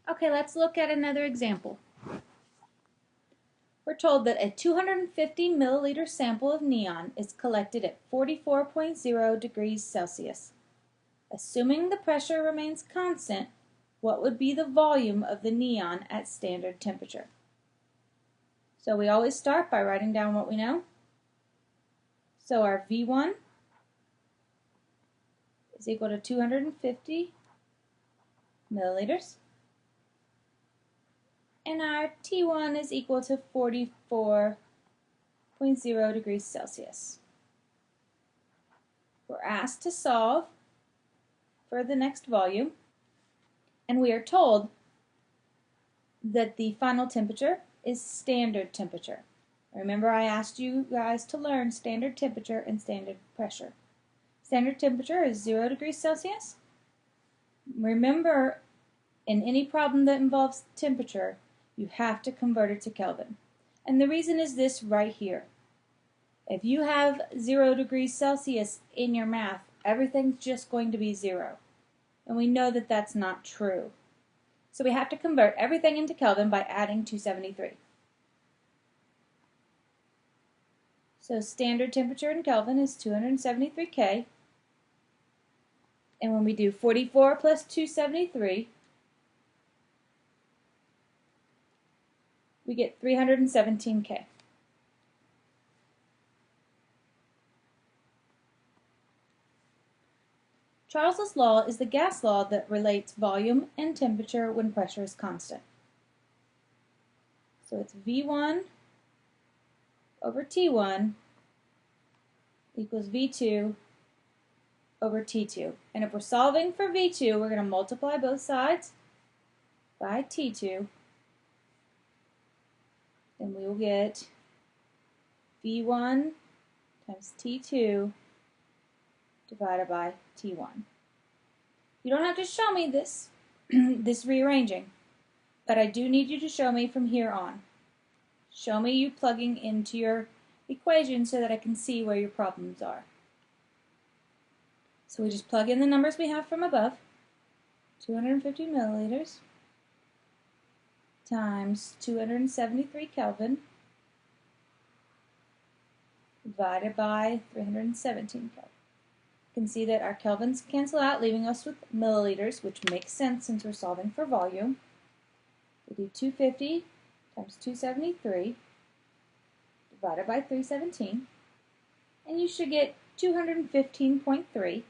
Okay, let's look at another example. We're told that a 250 milliliter sample of neon is collected at 44.0 degrees Celsius. Assuming the pressure remains constant, what would be the volume of the neon at standard temperature? So we always start by writing down what we know. So our V1 is equal to 250 milliliters. And our T1 is equal to 44.0 degrees Celsius. We're asked to solve for the next volume, and we are told that the final temperature is standard temperature. Remember, I asked you guys to learn standard temperature and standard pressure. Standard temperature is 0 degrees Celsius. Remember, in any problem that involves temperature, you have to convert it to Kelvin. And the reason is this right here. If you have 0 degrees Celsius in your math, everything's just going to be 0. And we know that that's not true. So we have to convert everything into Kelvin by adding 273. So standard temperature in Kelvin is 273 K. And when we do 44 plus 273, we get 317 K. Charles's law is the gas law that relates volume and temperature when pressure is constant. So it's V1 over T1 equals V2 over T2. And if we're solving for V2, we're going to multiply both sides by T2. Then we will get V1 times T2 divided by T1. You don't have to show me this, this rearranging, but I do need you to show me from here on. Show me you plugging into your equation so that I can see where your problems are. So we just plug in the numbers we have from above, 250 milliliters times 273 Kelvin divided by 317 Kelvin. You can see that our kelvins cancel out, leaving us with milliliters, which makes sense since we're solving for volume. We do 250 times 273 divided by 317, and you should get 215.3.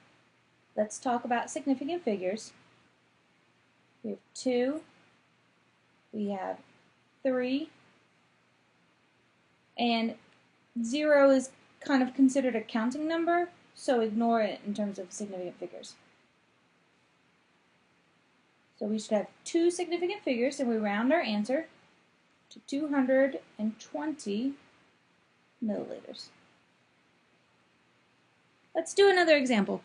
Let's talk about significant figures. We have 2, we have 3, and 0 is kind of considered a counting number, so ignore it in terms of significant figures. So we should have 2 significant figures, and we round our answer to 220 milliliters. Let's do another example.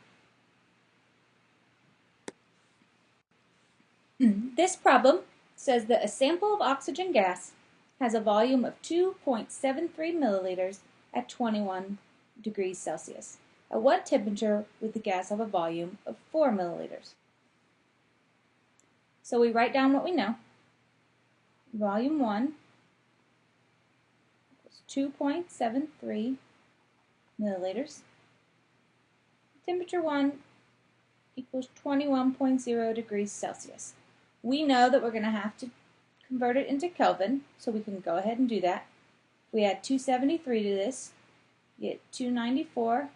This problem says that a sample of oxygen gas has a volume of 2.73 milliliters at 21 degrees Celsius. At what temperature would the gas have a volume of 4 milliliters? So we write down what we know. Volume 1 is 2.73 milliliters. Temperature 1 equals 21.0 degrees Celsius. We know that we're going to have to convert it into Kelvin, so we can go ahead and do that. If we add 273 to this, you get 294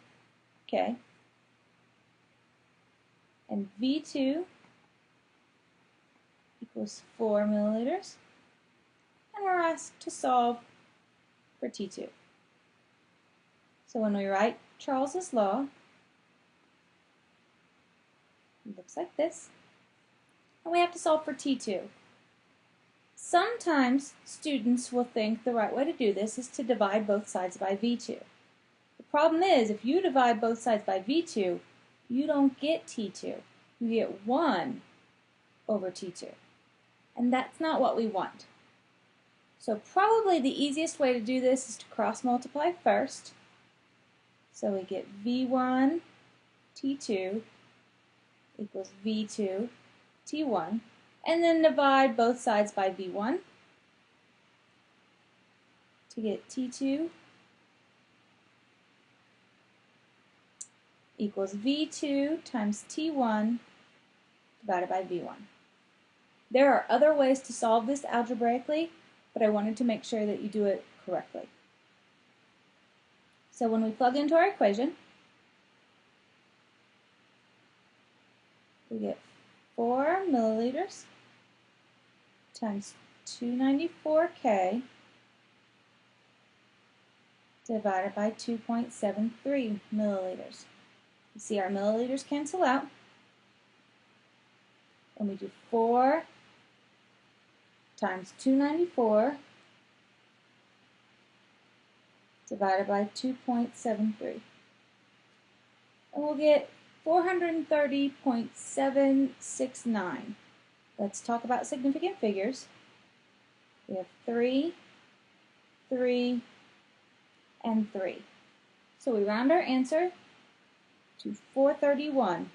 K. And V2 equals 4 milliliters. And we're asked to solve for T2. So when we write Charles's law, it looks like this. And we have to solve for T2. Sometimes students will think the right way to do this is to divide both sides by V2. The problem is, if you divide both sides by V2, you don't get T2. You get 1 over T2. And that's not what we want. So probably the easiest way to do this is to cross multiply first. So we get V1 T2 equals V2 T1. and then divide both sides by V1 to get T2 equals V2 times T1 divided by V1. There are other ways to solve this algebraically, but I wanted to make sure that you do it correctly. So when we plug into our equation, we get 4 milliliters times 294K divided by 2.73 milliliters. You see our milliliters cancel out, and we do 4 times 294 divided by 2.73. And we'll get 430.769. Let's talk about significant figures. We have 3, 3, and 3. So we round our answer to 431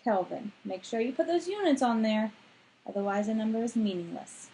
Kelvin. Make sure you put those units on there, otherwise the number is meaningless.